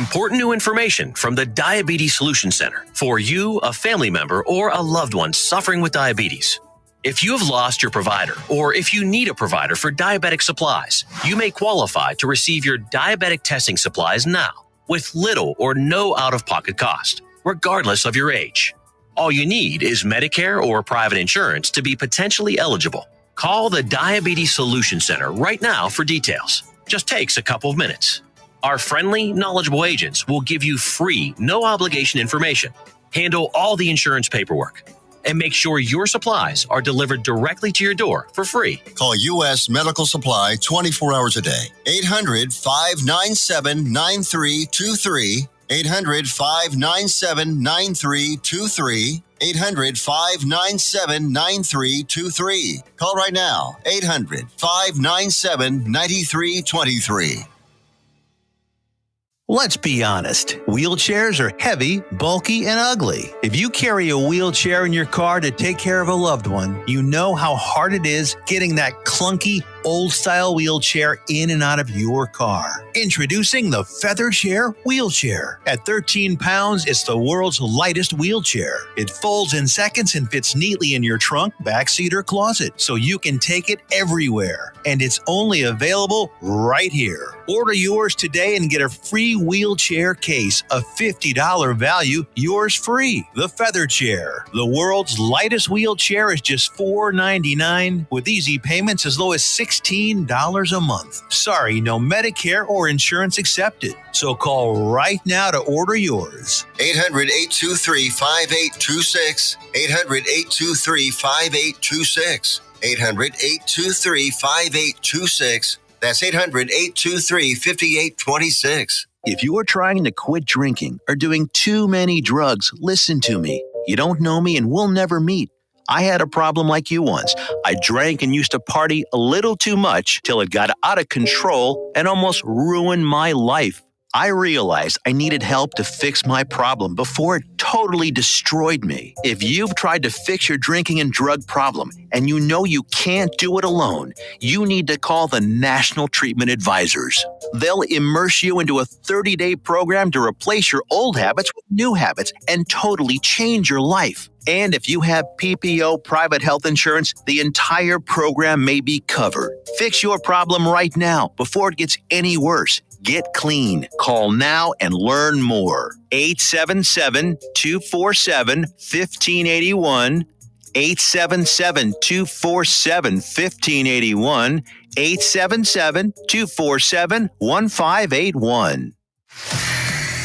Important new information from the Diabetes Solution Center for you, a family member, or a loved one suffering with diabetes. If you have lost your provider, or if you need a provider for diabetic supplies, you may qualify to receive your diabetic testing supplies now with little or no out-of-pocket cost, regardless of your age. All you need is Medicare or private insurance to be potentially eligible. Call the Diabetes Solution Center right now for details. Just takes a couple of minutes. Our friendly, knowledgeable agents will give you free, no-obligation information, handle all the insurance paperwork, and make sure your supplies are delivered directly to your door for free. Call U.S. Medical Supply 24 hours a day. 800-597-9323. 800-597-9323. 800-597-9323. Call right now. 800-597-9323. Let's be honest. Wheelchairs are heavy, bulky, and ugly. If you carry a wheelchair in your car to take care of a loved one, you know how hard it is getting that clunky, old-style wheelchair in and out of your car. Introducing the Feather Chair Wheelchair. At 13 pounds, it's the world's lightest wheelchair. It folds in seconds and fits neatly in your trunk, backseat, or closet, so you can take it everywhere. And it's only available right here. Order yours today and get a free wheelchair case, a $50 value, yours free. The Feather Chair. The world's lightest wheelchair is just $4.99 with easy payments as low as $16 a month. Sorry, no Medicare or insurance accepted. So call right now to order yours. 800-823-5826. 800-823-5826. 800-823-5826. That's 800-823-5826. If you are trying to quit drinking or doing too many drugs, listen to me. You don't know me and we'll never meet. I had a problem like you once. I drank and used to party a little too much till it got out of control and almost ruined my life. I realized I needed help to fix my problem before it totally destroyed me. If you've tried to fix your drinking and drug problem and you know you can't do it alone, you need to call the National Treatment Advisors. They'll immerse you into a 30-day program to replace your old habits with new habits and totally change your life. And if you have PPO private health insurance, the entire program may be covered. Fix your problem right now before it gets any worse. Get clean. Call now and learn more. 877-247-1581. 877-247-1581. 877-247-1581.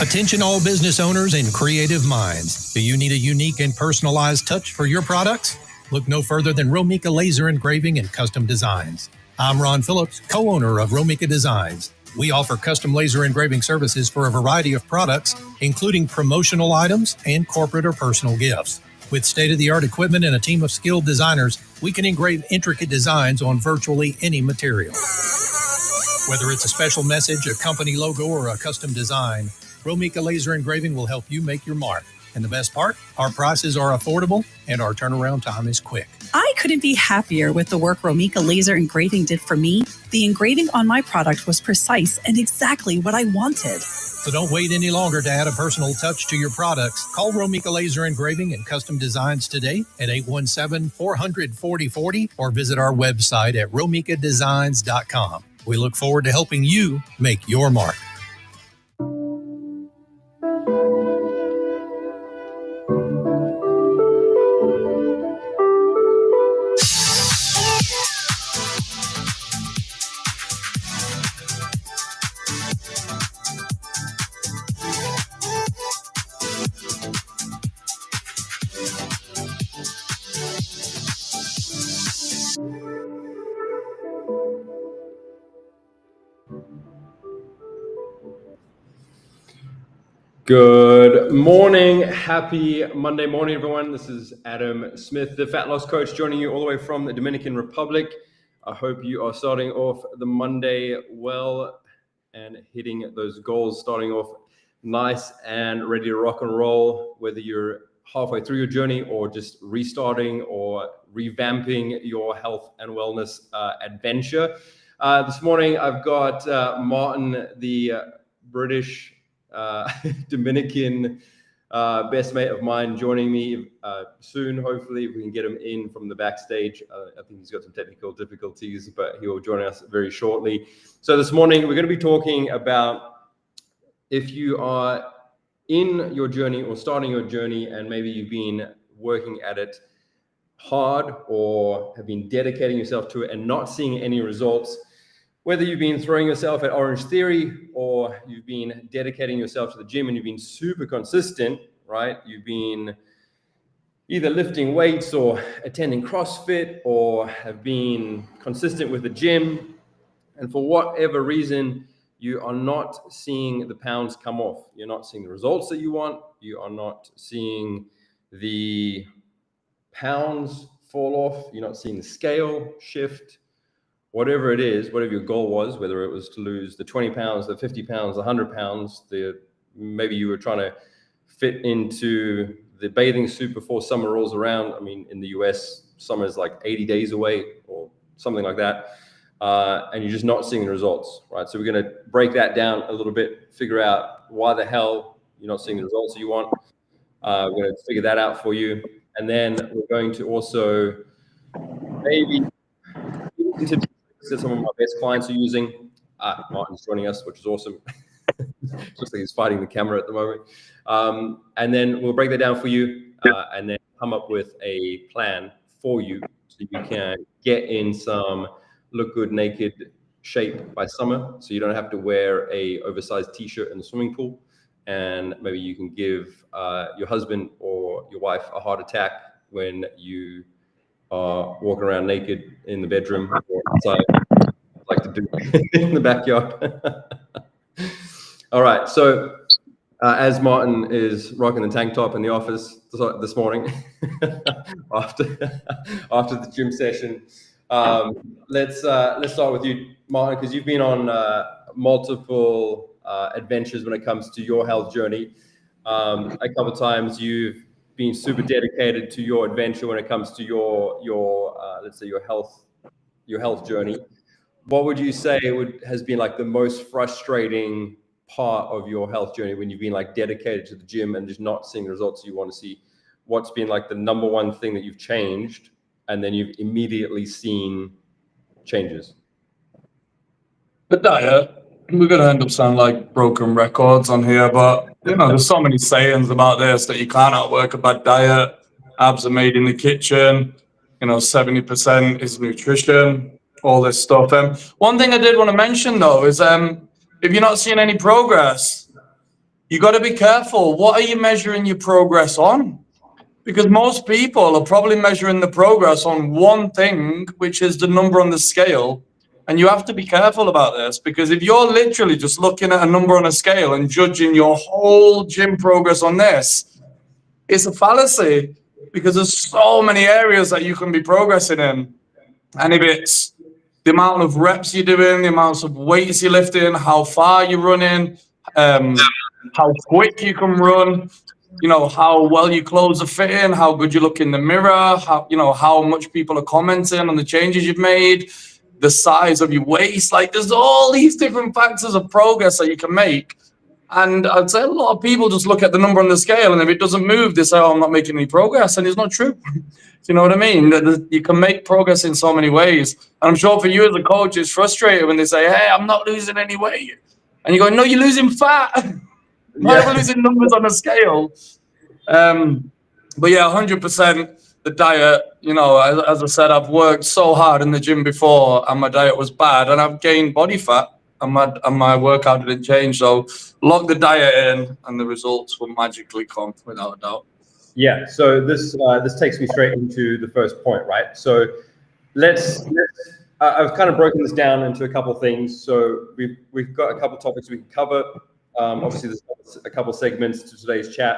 Attention all business owners and creative minds. Do you need a unique and personalized touch for your products? Look no further than Romika Laser Engraving and Custom Designs. I'm Ron Phillips, co-owner of Romika Designs. We offer custom laser engraving services for a variety of products, including promotional items and corporate or personal gifts. With state-of-the-art equipment and a team of skilled designers, we can engrave intricate designs on virtually any material. Whether it's a special message, a company logo, or a custom design, Romika Laser Engraving will help you make your mark. And the best part, our prices are affordable and our turnaround time is quick. I couldn't be happier with the work Romika Laser Engraving did for me. The engraving on my product was precise and exactly what I wanted. So don't wait any longer to add a personal touch to your products. Call Romika Laser Engraving and Custom Designs today at 817-400-4040 or visit our website at romikadesigns.com. We look forward to helping you make your mark. Good morning. Happy Monday morning, everyone. This is Adam Smith, the Fat Loss Coach, joining you all the way from the Dominican Republic. I hope you are starting off the Monday well and hitting those goals, starting off nice and ready to rock and roll, whether you're halfway through your journey or just restarting or revamping your health and wellness adventure. This morning, I've got Martin, the British Dominican best mate of mine joining me soon. Hopefully, if we can get him in from the backstage. I think he's got some technical difficulties, but he will join us very shortly. So this morning, we're going to be talking about if you are in your journey or starting your journey, and maybe you've been working at it hard or have been dedicating yourself to it and not seeing any results. Whether you've been throwing yourself at Orange Theory or you've been dedicating yourself to the gym and you've been super consistent, right? You've been either lifting weights or attending CrossFit or have been consistent with the gym. And for whatever reason, you are not seeing the pounds come off. You're not seeing the results that you want. You are not seeing the pounds fall off. You're not seeing the scale shift. Whatever it is, whatever your goal was, whether it was to lose the 20 pounds, the 50 pounds, the 100 pounds, maybe you were trying to fit into the bathing suit before summer rolls around. I mean, in the US, summer is like 80 days away or something like that. And you're just not seeing the results, right? So we're going to break that down a little bit, figure out why the hell you're not seeing the results that you want. We're going to figure that out for you. And then we're going to also maybe into that some of my best clients are using. Martin's joining us, which is awesome. Looks like he's fighting the camera at the moment. And then we'll break that down for you and then come up with a plan for you so you can get in some look good naked shape by summer, so you don't have to wear a oversized t-shirt in the swimming pool. And maybe you can give your husband or your wife a heart attack when you are walking around naked in the bedroom or outside, like to do in the backyard. All right. So as Martin is rocking the tank top in the office this morning after the gym session, let's start with you, Martin, because you've been on multiple adventures when it comes to your health journey. A couple of times you've been super dedicated to your adventure when it comes to your let's say your health journey. What would you say has been like the most frustrating part of your health journey when you've been like dedicated to the gym and just not seeing the results you want to see? What's been like the number one thing that you've changed and then you've immediately seen changes? The diet. We're going to end up sounding like broken records on here, but there's so many sayings about this that you can't outwork a bad diet. Abs are made in the kitchen. 70% is nutrition, all this stuff. One thing I did want to mention though is if you're not seeing any progress, you got to be careful. What are you measuring your progress on? Because most people are probably measuring the progress on one thing, which is the number on the scale. And you have to be careful about this, because if you're literally just looking at a number on a scale and judging your whole gym progress on this, it's a fallacy, because there's so many areas that you can be progressing in. And if it's the amount of reps you're doing, the amounts of weights you're lifting, how far you're running, how quick you can run, how well your clothes are fitting, how good you look in the mirror, how much people are commenting on the changes you've made, the size of your waist. Like, there's all these different factors of progress that you can make. And I'd say a lot of people just look at the number on the scale, and if it doesn't move, they say, oh, I'm not making any progress. And it's not true. You know what I mean? You can make progress in so many ways. And I'm sure for you as a coach, it's frustrating when they say, hey, I'm not losing any weight. And you go, no, you're losing fat. Why are we losing numbers on a scale? But yeah, 100%. The diet, as I said, I've worked so hard in the gym before and my diet was bad, and I've gained body fat and my workout didn't change. So lock the diet in and the results will magically come, without a doubt. Yeah. So this takes me straight into the first point, right? So I've kind of broken this down into a couple of things. So we've got a couple of topics we can cover. Obviously, there's a couple of segments to today's chat.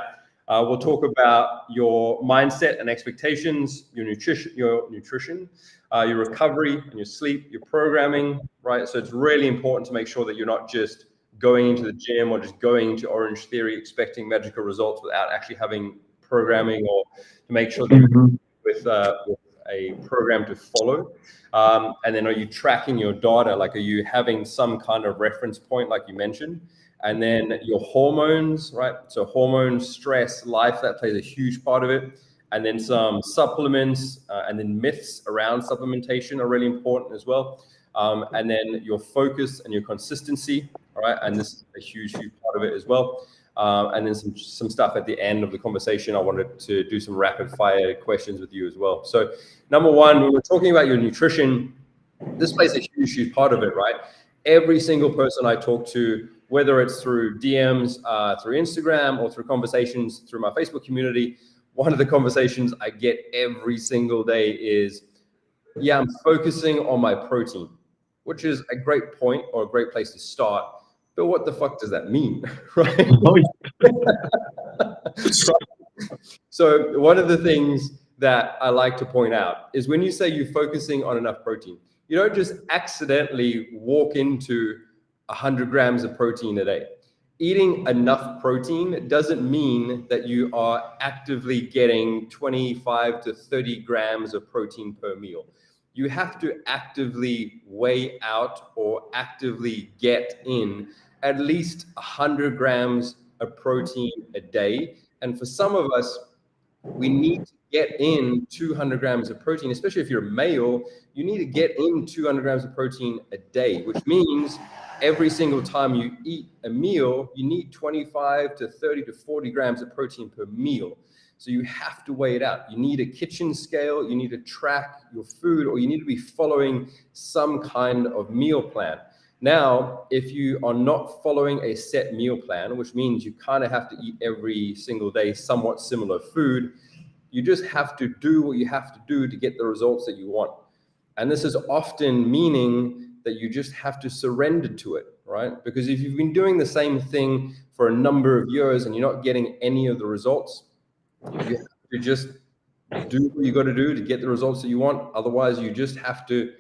We'll talk about your mindset and expectations, your nutrition, your recovery and your sleep, your programming, right? So it's really important to make sure that you're not just going into the gym or just going into Orange Theory expecting magical results without actually having programming, or to make sure that you're with a program to follow. And then are you tracking your data? Like, are you having some kind of reference point, like you mentioned? And then your hormones, right? So hormones, stress, life, that plays a huge part of it. And then some supplements and then myths around supplementation are really important as well. And then your focus and your consistency, all right? And this is a huge part of it as well. And then some stuff at the end of the conversation. I wanted to do some rapid fire questions with you as well. So number one, when we're talking about your nutrition, this plays a huge part of it, right? Every single person I talk to, whether it's through DMs, through Instagram, or through conversations through my Facebook community, one of the conversations I get every single day is, yeah, I'm focusing on my protein, which is a great point or a great place to start. But what the fuck does that mean, right? So one of the things that I like to point out is when you say you're focusing on enough protein, you don't just accidentally walk into 100 grams of protein a day. Eating enough protein doesn't mean that you are actively getting 25 to 30 grams of protein per meal. You have to actively weigh out or actively get in at least 100 grams of protein a day. And for some of us, we need to get in 200 grams of protein, especially if you're a male, you need to get in 200 grams of protein a day, which means every single time you eat a meal, you need 25 to 30 to 40 grams of protein per meal. So you have to weigh it out. You need a kitchen scale, you need to track your food, or you need to be following some kind of meal plan. Now, if you are not following a set meal plan, which means you kind of have to eat every single day somewhat similar food, you just have to do what you have to do to get the results that you want. And this is often meaning that you just have to surrender to it, right? Because if you've been doing the same thing for a number of years and you're not getting any of the results, you have to just do what you got to do to get the results that you want. Otherwise, you just have to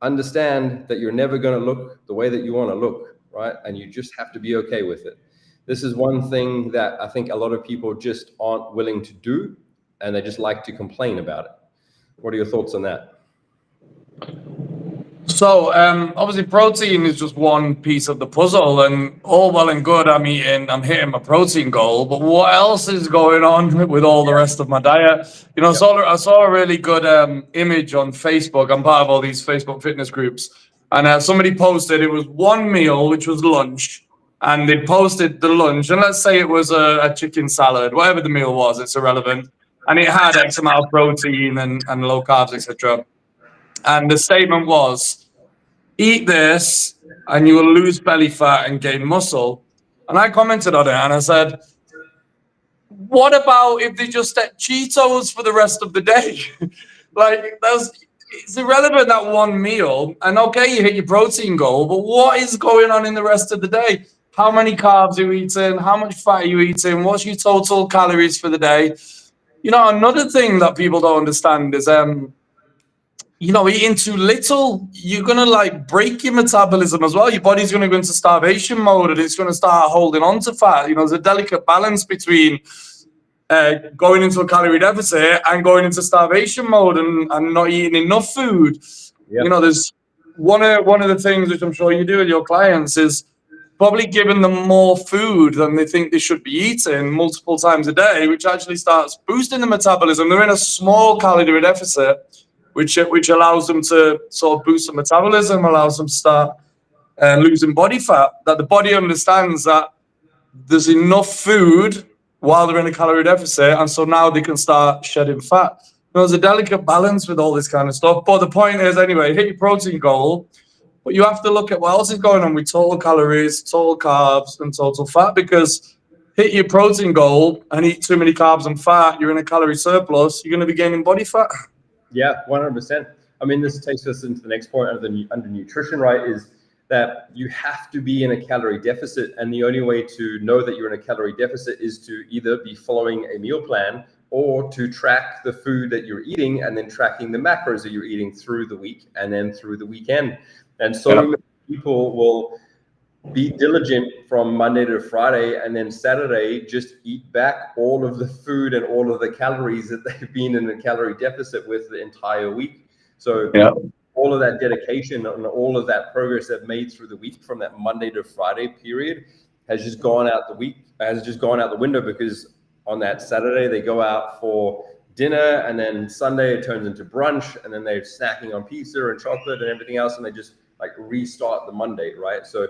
understand that you're never going to look the way that you want to look, right? And you just have to be okay with it. This is one thing that I think a lot of people just aren't willing to do, and they just like to complain about it. What are your thoughts on that? So obviously protein is just one piece of the puzzle, and all well and good, I'm hitting my protein goal, but what else is going on with all the rest of my diet? You know, I saw a really good image on Facebook. I'm part of all these Facebook fitness groups, and somebody posted, it was one meal, which was lunch, and they posted the lunch, and let's say it was a chicken salad, whatever the meal was, it's irrelevant, and it had X amount of protein and low carbs, etc. And the statement was, eat this and you will lose belly fat and gain muscle. And I commented on it and I said, what about if they just ate Cheetos for the rest of the day? Like, it's irrelevant, that one meal. And okay, you hit your protein goal, but what is going on in the rest of the day? How many carbs are you eating? How much fat are you eating? What's your total calories for the day? You know, another thing that people don't understand is, you know, eating too little, you're going to like break your metabolism as well. Your body's going to go into starvation mode and it's going to start holding on to fat. You know, there's a delicate balance between going into a calorie deficit and going into starvation mode and not eating enough food. Yep. You know, there's one of the things which I'm sure you do with your clients is probably giving them more food than they think they should be eating multiple times a day, which actually starts boosting the metabolism. They're in a small calorie deficit, which allows them to sort of boost the metabolism, allows them to start losing body fat, that the body understands that there's enough food while they're in a calorie deficit, and so now they can start shedding fat. There's a delicate balance with all this kind of stuff, but the point is, anyway, hit your protein goal, but you have to look at what else is going on with total calories, total carbs, and total fat, because hit your protein goal and eat too many carbs and fat, you're in a calorie surplus, you're going to be gaining body fat. Yeah, 100%. I mean, this takes us into the next point under nutrition, right, is that you have to be in a calorie deficit. And the only way to know that you're in a calorie deficit is to either be following a meal plan or to track the food that you're eating and then tracking the macros that you're eating through the week and then through the weekend. And so many people will be diligent from Monday to Friday, and then Saturday just eat back all of the food and all of the calories that they've been in a calorie deficit with the entire week. So all of that dedication and all of that progress they've made through the week from that Monday to Friday period has just gone out the window, because on that Saturday they go out for dinner, and then Sunday it turns into brunch, and then they're snacking on pizza and chocolate and everything else, and they just like restart the Monday, right? So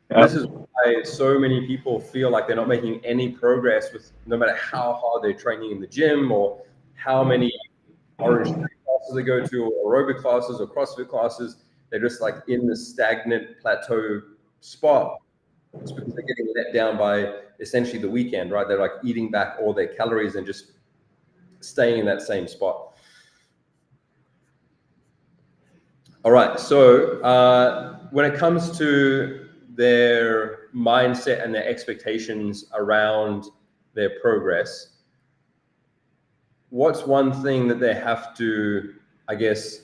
this is why so many people feel like they're not making any progress with, no matter how hard they're training in the gym or how many orange classes they go to, or aerobic classes or CrossFit classes. They're just like in the stagnant plateau spot. It's because they're getting let down by essentially the weekend, right? They're like eating back all their calories and just staying in that same spot. All right, so when it comes to their mindset and their expectations around their progress, what's one thing that they have to, I guess,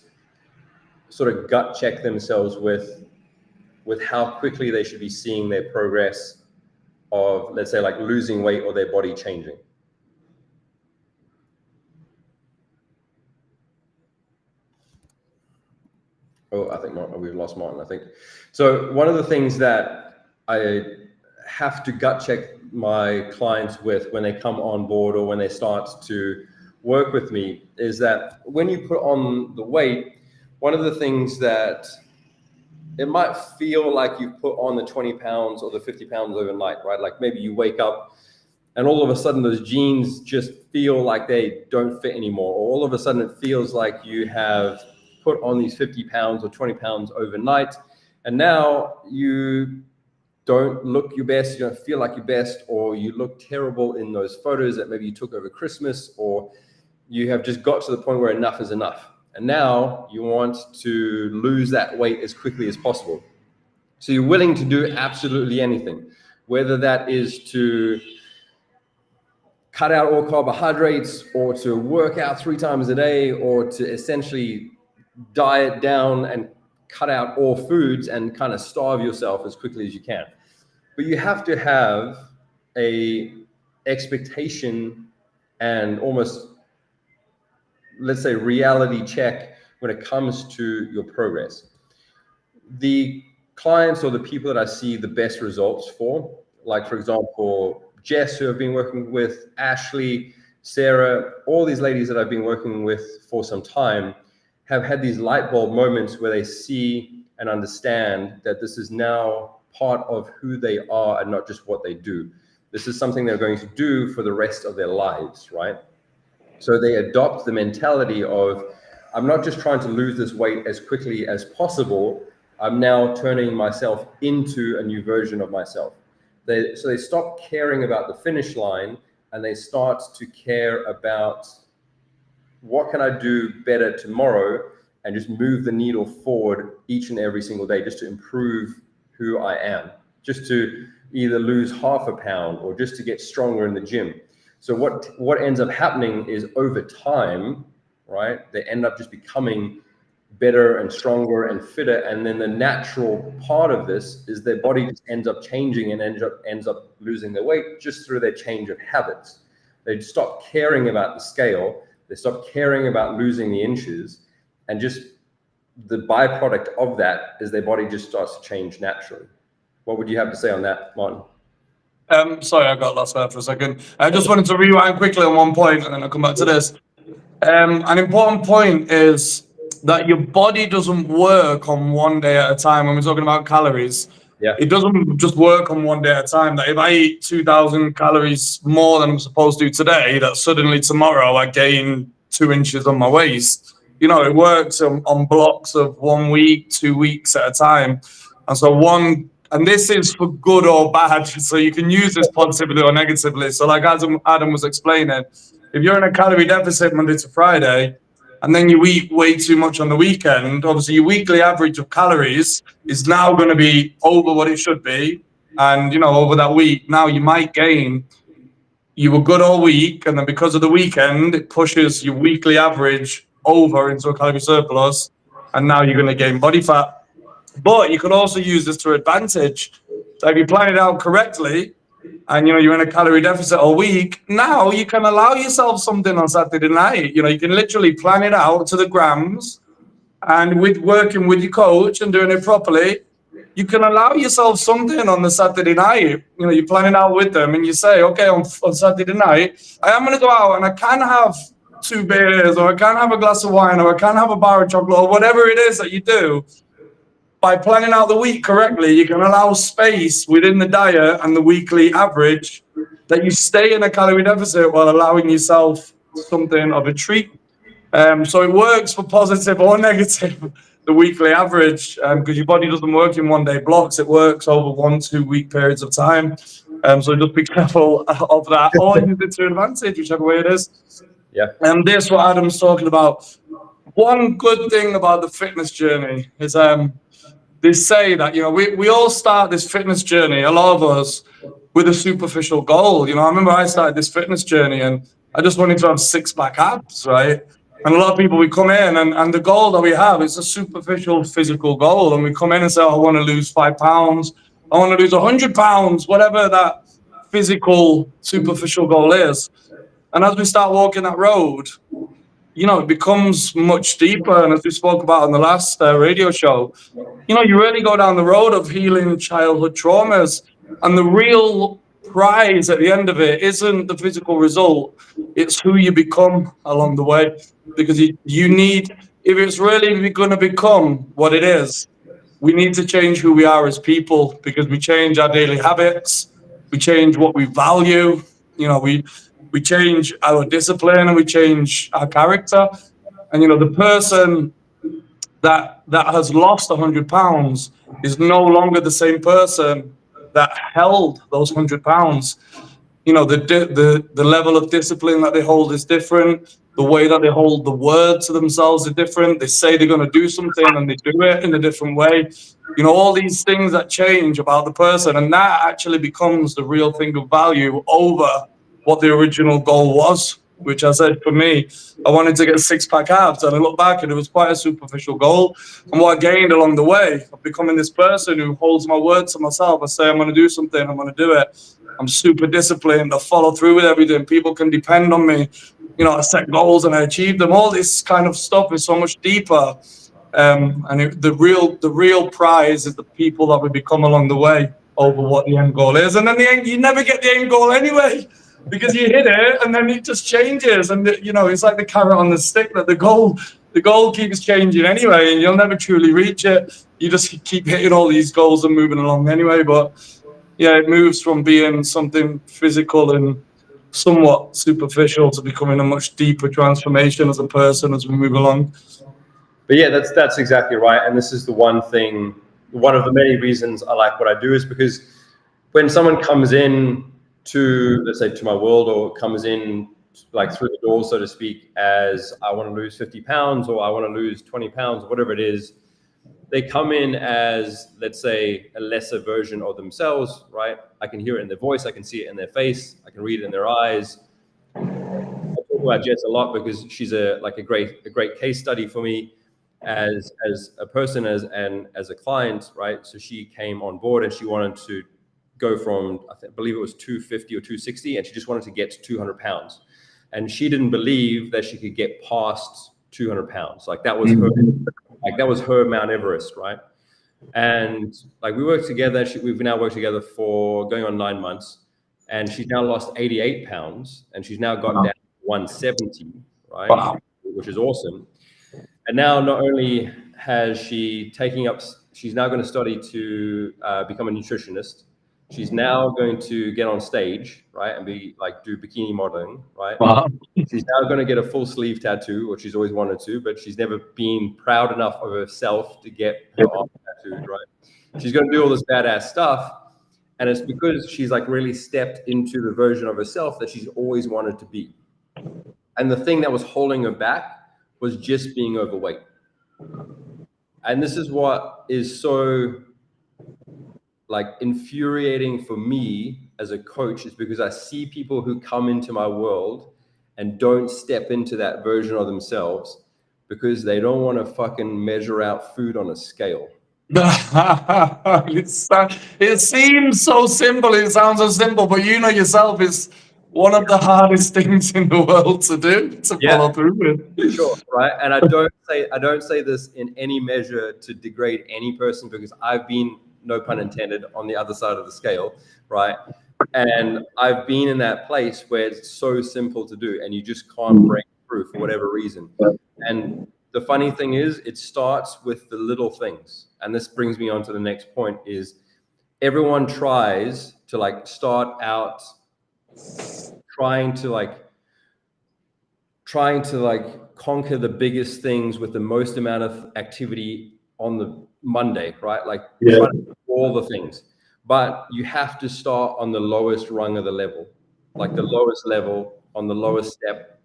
sort of gut check themselves with how quickly they should be seeing their progress of, let's say, like losing weight or their body changing? Oh, I think we've lost Martin, I think. So one of the things that I have to gut check my clients with when they come on board or when they start to work with me is that when you put on the weight, one of the things that it might feel like you put on the 20 pounds or the 50 pounds overnight, right? Like maybe you wake up and all of a sudden those jeans just feel like they don't fit anymore. Or all of a sudden it feels like you have put on these 50 pounds or 20 pounds overnight, and now you don't look your best, you don't feel like your best, or you look terrible in those photos that maybe you took over Christmas, or you have just got to the point where enough is enough. And now you want to lose that weight as quickly as possible. So you're willing to do absolutely anything, whether that is to cut out all carbohydrates, or to work out 3 times a day, or to essentially diet down and cut out all foods and kind of starve yourself as quickly as you can. But you have to have a expectation and almost, let's say, reality check when it comes to your progress. The clients or the people that I see the best results for, like for example, Jess, who I've been working with, Ashley, Sarah, all these ladies that I've been working with for some time, have had these light bulb moments where they see and understand that this is now part of who they are and not just what they do. This is something they're going to do for the rest of their lives, right? So they adopt the mentality of, I'm not just trying to lose this weight as quickly as possible, I'm now turning myself into a new version of myself. So they stop caring about the finish line and they start to care about, what can I do better tomorrow, and just move the needle forward each and every single day just to improve who I am, just to either lose half a pound or just to get stronger in the gym. So what ends up happening is over time, right, they end up just becoming better and stronger and fitter. And then the natural part of this is their body just ends up changing and ends up losing their weight just through their change of habits. They stop caring about the scale. They stop caring about losing the inches, and just the byproduct of that is their body just starts to change naturally. What would you have to say on that, Martin? Sorry, I got lost there for a second. I just wanted to rewind quickly on one point, and then I'll come back to this. An important point is that your body doesn't work on one day at a time. When we're talking about calories, it doesn't just work on one day at a time. That if I eat 2,000 calories more than I'm supposed to today, that suddenly tomorrow I gain 2 inches on my waist. You know, it works on blocks of 1 week, 2 weeks at a time. And so and this is for good or bad. So you can use this positively or negatively. So like Adam was explaining, if you're in a calorie deficit Monday to Friday, and then you eat way too much on the weekend, obviously your weekly average of calories is now going to be over what it should be. And, you know, over that week, now you might gain, you were good all week, and then because of the weekend, it pushes your weekly average over into a calorie surplus, and now you're going to gain body fat. But you could also use this to advantage. So if you plan it out correctly, and, you know, you're in a calorie deficit all week, now you can allow yourself something on Saturday night. You know, you can literally plan it out to the grams, and with working with your coach and doing it properly, you can allow yourself something on the Saturday night. You know, you're planning out with them and you say, okay, on Saturday night, I am going to go out and I can have 2 beers, or I can have a glass of wine, or I can have a bar of chocolate, or whatever it is that you do. By planning out the week correctly, you can allow space within the diet and the weekly average that you stay in a calorie deficit while allowing yourself something of a treat. So it works for positive or negative, the weekly average, because your body doesn't work in 1 day blocks. It works over 1-2 week periods of time. So just be careful of that, or use it to your advantage, whichever way it is. Yeah. And this, what Adam's talking about. One good thing about the fitness journey is they say that, you know, we all start this fitness journey, a lot of us, with a superficial goal. You know, I remember I started this fitness journey and I just wanted to have 6-pack abs, right? And a lot of people, we come in and the goal that we have is a superficial physical goal. And we come in and say, oh, I want to lose 5 pounds. I want to lose 100 pounds, whatever that physical superficial goal is. And as we start walking that road, you know, it becomes much deeper. And as we spoke about on the last radio show, you know, you really go down the road of healing childhood traumas. And the real prize at the end of it isn't the physical result. It's who you become along the way. Because you need, if it's really going to become what it is, we need to change who we are as people, because we change our daily habits. We change what we value. You know, we change our discipline and we change our character. And, you know, the person that has lost 100 pounds is no longer the same person that held those 100 pounds. You know, the level of discipline that they hold is different. The way that they hold the word to themselves is different. They say they're going to do something and they do it in a different way. You know, all these things that change about the person, and that actually becomes the real thing of value over what the original goal was, which I said for me, I wanted to get 6-pack abs, and I look back and it was quite a superficial goal. And what I gained along the way of becoming this person who holds my word to myself, I say I'm going to do something, I'm going to do it. I'm super disciplined, I follow through with everything, people can depend on me. You know, I set goals and I achieve them. All this kind of stuff is so much deeper. The real prize is the people that we become along the way over what the end goal is. And then you never get the end goal anyway, because you hit it and then it just changes. And, you know, it's like the carrot on the stick, that the goal keeps changing anyway, and you'll never truly reach it. You just keep hitting all these goals and moving along anyway. But yeah, it moves from being something physical and somewhat superficial to becoming a much deeper transformation as a person as we move along. But yeah, that's exactly right. And this is the one thing, one of the many reasons I like what I do, is because when someone comes in to, let's say, to my world, or comes in like through the door, so to speak, as I want to lose 50 pounds or I want to lose 20 pounds, or whatever it is, they come in as, let's say, a lesser version of themselves, right? I can hear it in their voice, I can see it in their face, I can read it in their eyes. I talk about Jess a lot because she's a great case study for me as a person, as a client, right? So she came on board and she wanted to go from, I believe it was 250 or 260, and she just wanted to get to 200 pounds. And she didn't believe that she could get past 200 pounds. Like that was her Mount Everest, right? And like we worked together, we've now worked together for going on 9 months, and she's now lost 88 pounds, and she's now got down to 170, right? Wow. Which is awesome. And now not only has she she's now going to study to become a nutritionist. She's now going to get on stage, right, and do bikini modeling, right? Wow. She's now going to get a full sleeve tattoo, which she's always wanted to, but she's never been proud enough of herself to get her arm tattooed, right? She's going to do all this badass stuff, and it's because she's like really stepped into the version of herself that she's always wanted to be. And the thing that was holding her back was just being overweight. And this is what is so like infuriating for me as a coach, is because I see people who come into my world and don't step into that version of themselves because they don't want to fucking measure out food on a scale. It seems so simple. It sounds so simple, but you know yourself, is one of the hardest things in the world to do, to follow through with. Sure, right? And I don't say this in any measure to degrade any person, because I've been no pun intended, on the other side of the scale, right? And I've been in that place where it's so simple to do and you just can't break through for whatever reason. And the funny thing is, it starts with the little things. And this brings me on to the next point is everyone tries to like start out trying to conquer the biggest things with the most amount of activity on the Monday, right? Like trying to do all the things. But you have to start on the lowest rung of the level, like the lowest level on the lowest step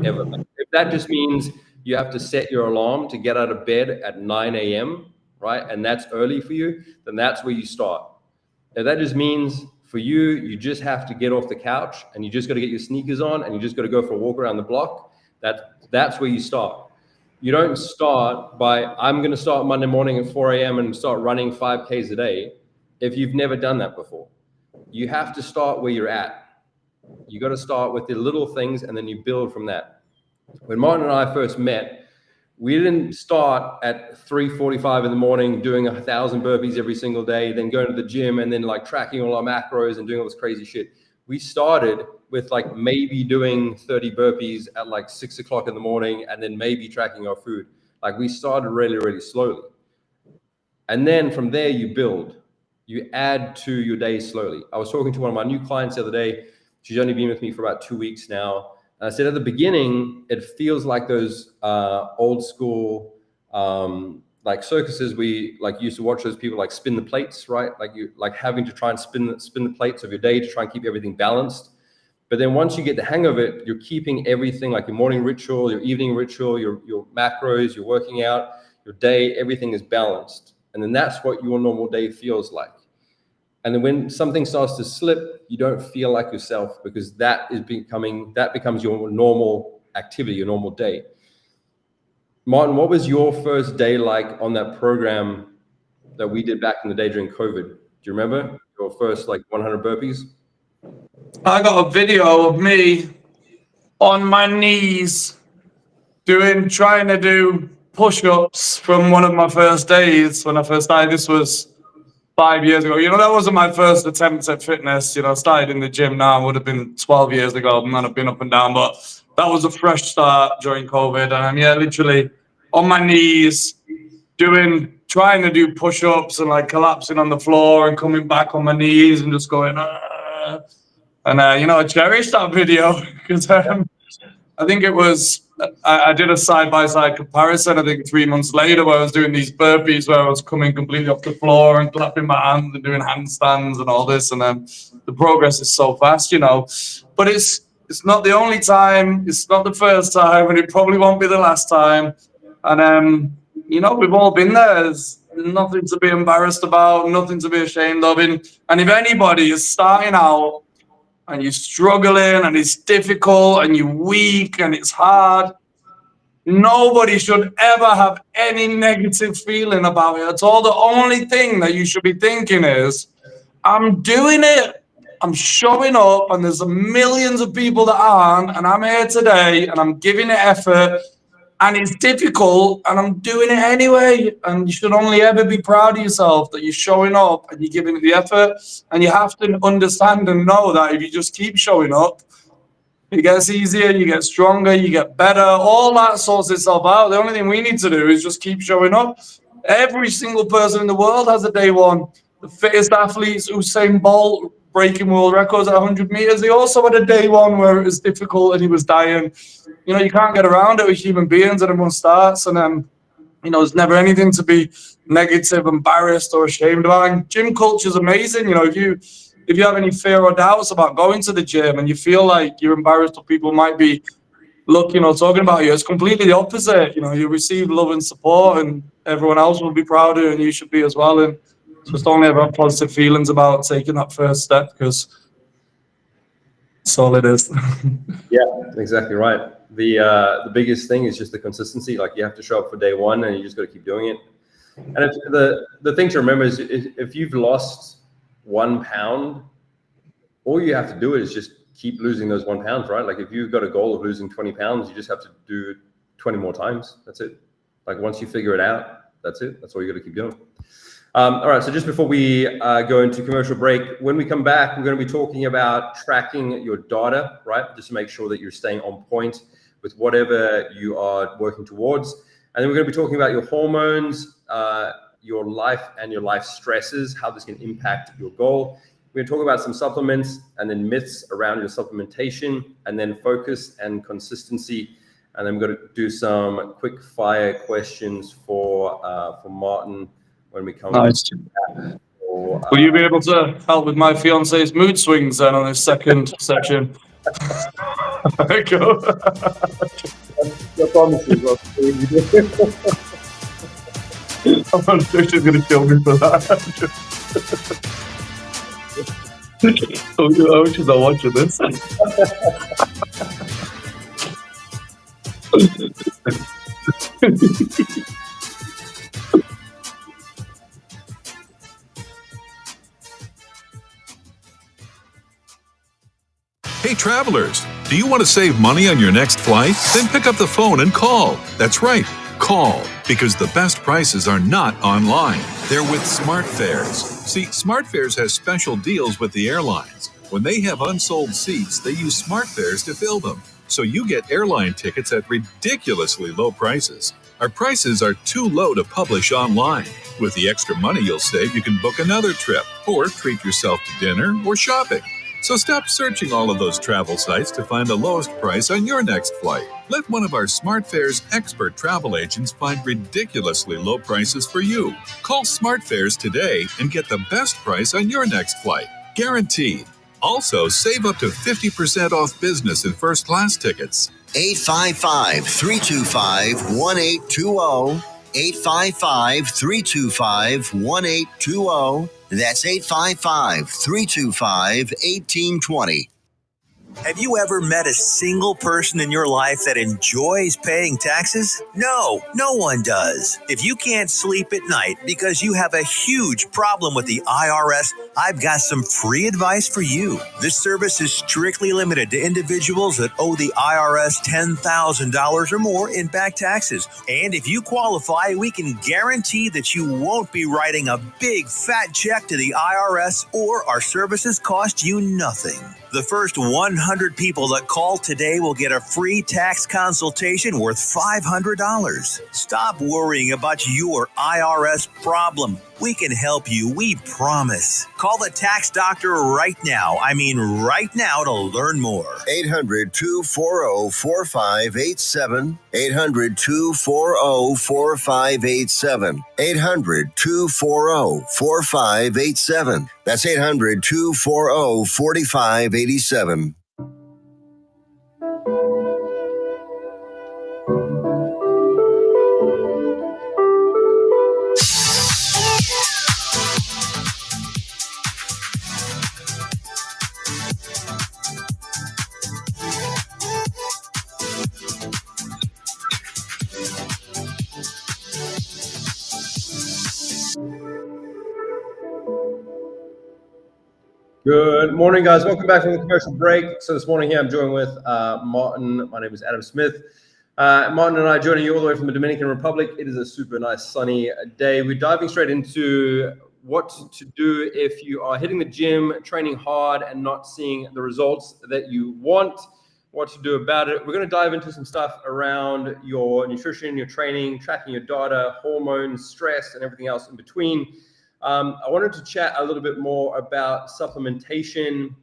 ever. If that just means you have to set your alarm to get out of bed at 9 a.m., right? And that's early for you, then that's where you start. If that just means for you, you just have to get off the couch and you just got to get your sneakers on and you just got to go for a walk around the block, that's where you start. You don't start by, I'm going to start Monday morning at 4 a.m. and start running 5Ks a day. If you've never done that before, you have to start where you're at. You got to start with the little things and then you build from that. When Martin and I first met, we didn't start at 3:45 in the morning doing 1,000 burpees every single day, then going to the gym and then like tracking all our macros and doing all this crazy shit. We started with like maybe doing 30 burpees at like 6 o'clock in the morning and then maybe tracking our food. Like we started really, really slowly. And then from there you build. You add to your days slowly. I was talking to one of my new clients the other day. She's only been with me for about 2 weeks now. And I said at the beginning, it feels like those old school like circuses we like used to watch those people like spin the plates, right? Like you like having to try and spin the plates of your day to try and keep everything balanced. But then once you get the hang of it, you're keeping everything like your morning ritual, your evening ritual, your macros, your working out, your day, everything is balanced. And then that's what your normal day feels like. And then when something starts to slip, you don't feel like yourself because that becomes your normal activity, your normal day. Martin, what was your first day like on that program that we did back in the day during COVID? Do you remember your first like 100 burpees? I got a video of me on my knees trying to do push-ups from one of my first days when I first started. This was 5 years ago. You know, that wasn't my first attempt at fitness. You know, I started in the gym now, would have been 12 years ago, and then I've been up and down, but that was a fresh start during COVID. And I'm literally on my knees trying to do push-ups and like collapsing on the floor and coming back on my knees and just going, And, you know, I cherished that video because I think it was, I did a side-by-side comparison, I think 3 months later, where I was doing these burpees where I was coming completely off the floor and clapping my hands and doing handstands and all this. And then the progress is so fast, you know. But it's not the only time, it's not the first time, and it probably won't be the last time. And, you know, we've all been there. There's nothing to be embarrassed about, nothing to be ashamed of. And if anybody is starting out, and you're struggling and it's difficult and you're weak and it's hard, nobody should ever have any negative feeling about it at all. The only thing that you should be thinking is, I'm doing it, I'm showing up, and there's millions of people that aren't, and I'm here today and I'm giving it effort, and it's difficult and I'm doing it anyway. And you should only ever be proud of yourself that you're showing up and you're giving it the effort. And you have to understand and know that if you just keep showing up, it gets easier, you get stronger, you get better, all that sorts itself out. The only thing we need to do is just keep showing up. Every single person in the world has a day one. The fittest athletes, Usain Bolt, breaking world records at 100 meters, he also had a day one where it was difficult and he was dying. You know, you can't get around it with human beings, and everyone starts. And you know, there's never anything to be negative, embarrassed, or ashamed about. And gym culture is amazing. You know, if you have any fear or doubts about going to the gym and you feel like you're embarrassed or people might be looking or talking about you, it's completely the opposite. You know, you receive love and support, and everyone else will be proud of you, and you should be as well. And just only have positive feelings about taking that first step, because that's all it is. Yeah, exactly right. The biggest thing is just the consistency. Like, you have to show up for day one, and you just got to keep doing it. And if the thing to remember is, if you've lost 1 pound, all you have to do is just keep losing those 1 pound, right? Like, if you've got a goal of losing 20 pounds, you just have to do 20 more times. That's it. Like, once you figure it out, that's it. That's all you got to keep doing. All right, so just before we go into commercial break, when we come back, we're going to be talking about tracking your data, right? Just to make sure that you're staying on point with whatever you are working towards. And then we're going to be talking about your hormones, your life and your life stresses, how this can impact your goal. We're going to talk about some supplements and then myths around your supplementation, and then focus and consistency. And then we're going to do some quick fire questions for Martin when we come Nice. back. Or, Will you be able to help with my fiance's mood swings then on this second section? Go. I'm sure she's going to kill me for that. I hope she's not watching this. Hey travelers, do you want to save money on your next flight? Then pick up the phone and call. That's right, call, because the best prices are not online. They're with SmartFares. See, SmartFares has special deals with the airlines. When they have unsold seats, they use SmartFares to fill them. So you get airline tickets at ridiculously low prices. Our prices are too low to publish online. With the extra money you'll save, you can book another trip or treat yourself to dinner or shopping. So stop searching all of those travel sites to find the lowest price on your next flight. Let one of our SmartFares expert travel agents find ridiculously low prices for you. Call SmartFares today and get the best price on your next flight. Guaranteed. Also, save up to 50% off business and first class tickets. 855-325-1820. 855-325-1820. That's 855-325-1820. Have you ever met a single person in your life that enjoys paying taxes? No, no one does. If you can't sleep at night because you have a huge problem with the IRS, I've got some free advice for you. This service is strictly limited to individuals that owe the IRS $10,000 or more in back taxes. And if you qualify, we can guarantee that you won't be writing a big fat check to the IRS, or our services cost you nothing. The first 100 people that call today will get a free tax consultation worth $500. Stop worrying about your IRS problem. We can help you, we promise. Call the tax doctor right now. I mean right now, to learn more. 800-240-4587. 800-240-4587. 800-240-4587. That's 800-240-4587. Good morning, guys. Welcome back from the commercial break. So this morning here, I'm joined with Martin. My name is Adam Smith. Martin and I joining you all the way from the Dominican Republic. It is a super nice sunny day. We're diving straight into what to do if you are hitting the gym, training hard, and not seeing the results that you want, what to do about it. We're going to dive into some stuff around your nutrition, your training, tracking your data, hormones, stress, and everything else in between. I wanted to chat a little bit more about supplementation,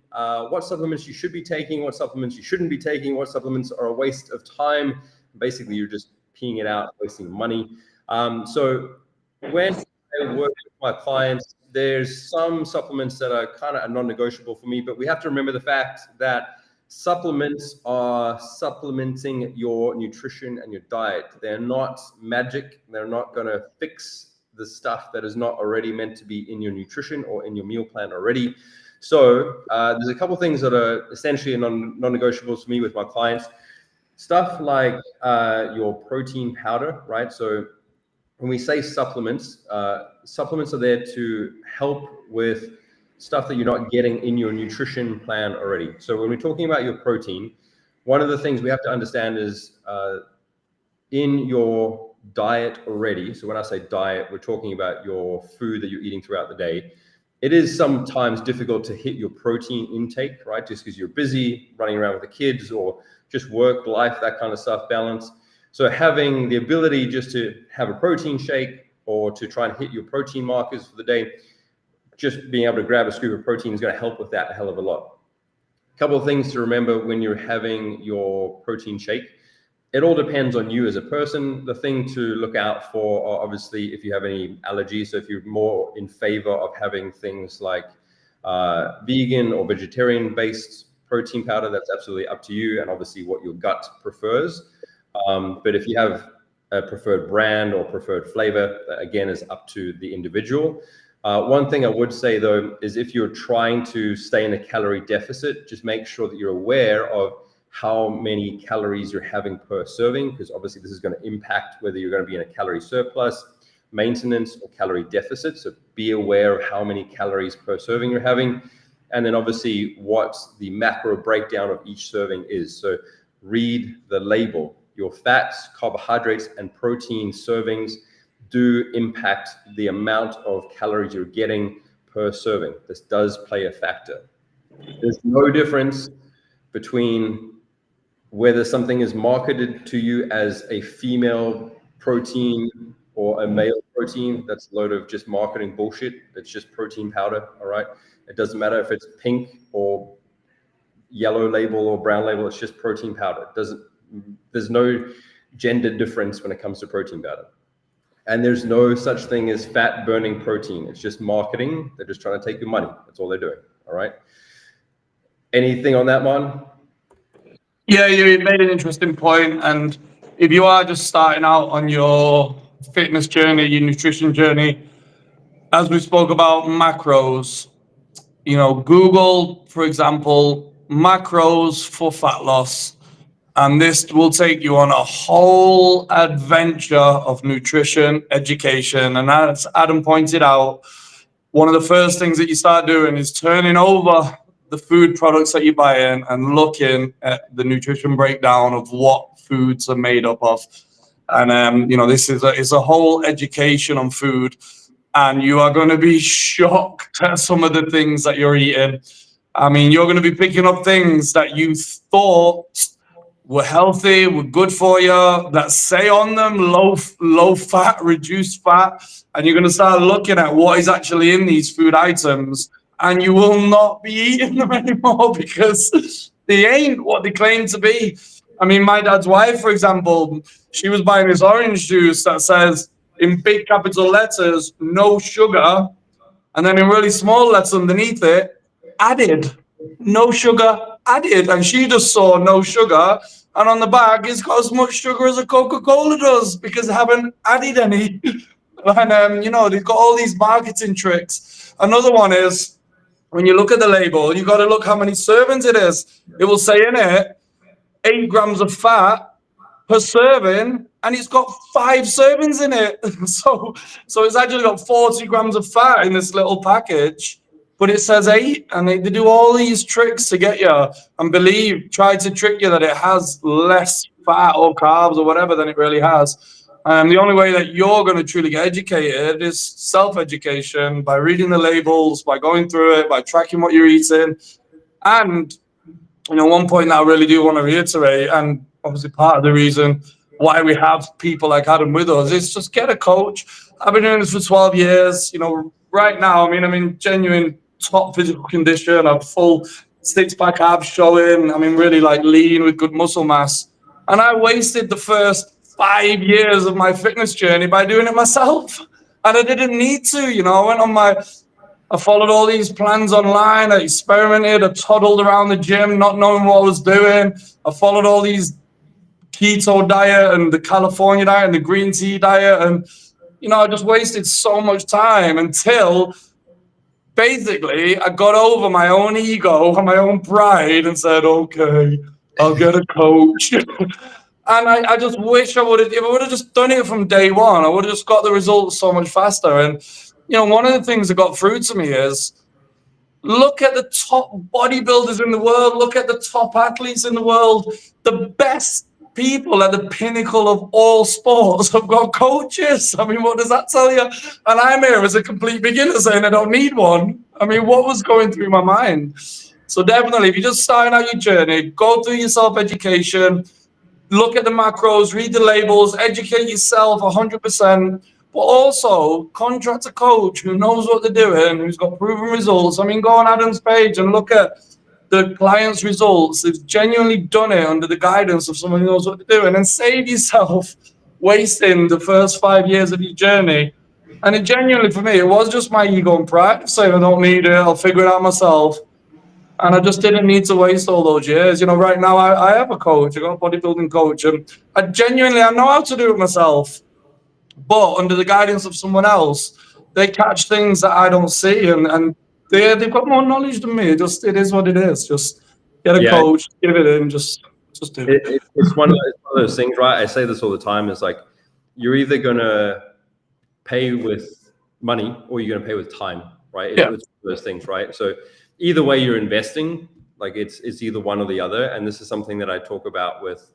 what supplements you should be taking, what supplements you shouldn't be taking, what supplements are a waste of time. Basically, you're just peeing it out, wasting money. So when I work with my clients, there's some supplements that are kind of non-negotiable for me, but we have to remember the fact that supplements are supplementing your nutrition and your diet. They're not magic. They're not going to fix the stuff that is not already meant to be in your nutrition or in your meal plan already. So there's a couple things that are essentially non-negotiables for me with my clients. Stuff like your protein powder, right? So when we say supplements, supplements are there to help with stuff that you're not getting in your nutrition plan already. So when we're talking about your protein, one of the things we have to understand is in your diet already, so when I say diet, we're talking about your food that you're eating throughout the day, it is sometimes difficult to hit your protein intake, right? Just because you're busy running around with the kids or just work, life, that kind of stuff, balance. So having the ability just to have a protein shake or to try and hit your protein markers for the day, just being able to grab a scoop of protein is going to help with that a hell of a lot. A couple of things to remember when you're having your protein shake. It all depends on you as a person. The thing to look out for are obviously if you have any allergies. So if you're more in favor of having things like vegan or vegetarian based protein powder, that's absolutely up to you and obviously what your gut prefers. But if you have a preferred brand or preferred flavor, again, is up to the individual. One thing I would say though, is if you're trying to stay in a calorie deficit, just make sure that you're aware of how many calories you're having per serving, because obviously this is going to impact whether you're going to be in a calorie surplus, maintenance, or calorie deficit. So be aware of how many calories per serving you're having. And then obviously what the macro breakdown of each serving is. So read the label. Your fats, carbohydrates, and protein servings do impact the amount of calories you're getting per serving. This does play a factor. There's no difference between whether something is marketed to you as a female protein or a male protein. That's a load of just marketing bullshit. It's just protein powder, all right? It doesn't matter if it's pink or yellow label or brown label, it's just protein powder. There's no gender difference when it comes to protein powder. And there's no such thing as fat burning protein. It's just marketing. They're just trying to take your money. That's all they're doing, all right? Anything on that, Martin? Yeah, you made an interesting point. And if you are just starting out on your fitness journey, your nutrition journey, as we spoke about macros, Google, for example, macros for fat loss. And this will take you on a whole adventure of nutrition, education. And as Adam pointed out, one of the first things that you start doing is turning over the food products that you buy in and looking at the nutrition breakdown of what foods are made up of. And, this is a whole education on food. And you are going to be shocked at some of the things that you're eating. I mean, you're going to be picking up things that you thought were healthy, were good for you, that say on them low fat, reduced fat. And you're going to start looking at what is actually in these food items. And you will not be eating them anymore because they ain't what they claim to be. I mean, my dad's wife, for example, she was buying this orange juice that says in big capital letters, no sugar. And then in really small letters underneath it, added, no sugar added. And she just saw no sugar. And on the back, it's got as much sugar as a Coca-Cola does because they haven't added any. And, they've got all these marketing tricks. Another one is, when you look at the label, you got to look how many servings it is. It will say in it 8 grams of fat per serving, and it's got 5 servings in it. So it's actually got 40 grams of fat in this little package, but it says 8, and they do all these tricks to get you and try to trick you that it has less fat or carbs or whatever than it really has. The only way that you're going to truly get educated is self-education, by reading the labels, by going through it, by tracking what you're eating. And, one point that I really do want to reiterate, and obviously part of the reason why we have people like Adam with us, is just get a coach. I've been doing this for 12 years. Right now, I'm in genuine top physical condition. I'm full 6-pack abs showing. Really lean with good muscle mass. And I wasted the first 5 years of my fitness journey by doing it myself. And I didn't need to, I followed all these plans online. I experimented, I toddled around the gym, not knowing what I was doing. I followed all these keto diet and the California diet and the green tea diet. And, I just wasted so much time until basically I got over my own ego and my own pride and said, okay, I'll get a coach. And I just wish if I would have just done it from day one, I would have just got the results so much faster. And, one of the things that got through to me is look at the top bodybuilders in the world, look at the top athletes in the world. The best people at the pinnacle of all sports have got coaches. I mean, what does that tell you? And I'm here as a complete beginner saying I don't need one. I mean, what was going through my mind? So definitely, if you're just starting out your journey, go through your self-education, look at the macros, read the labels, educate yourself 100%, but also contract a coach who knows what they're doing, who's got proven results. I mean, go on Adam's page and look at the client's results. They've genuinely done it under the guidance of someone who knows what they're doing, and save yourself wasting the first 5 years of your journey. And it genuinely, for me, it was just my ego and pride saying I don't need it, I'll figure it out myself. And I just didn't need to waste all those years. You know, right now I have a coach, I got a bodybuilding coach, and I know how to do it myself. But under the guidance of someone else, they catch things that I don't see, and they've got more knowledge than me. It is what it is. Just get a coach, give it in, just do it. It's one of those things, right? I say this all the time. It's like you're either gonna pay with money or you're gonna pay with time, right? Yeah. It's those things, right? So either way you're investing, like it's either one or the other. And this is something that I talk about with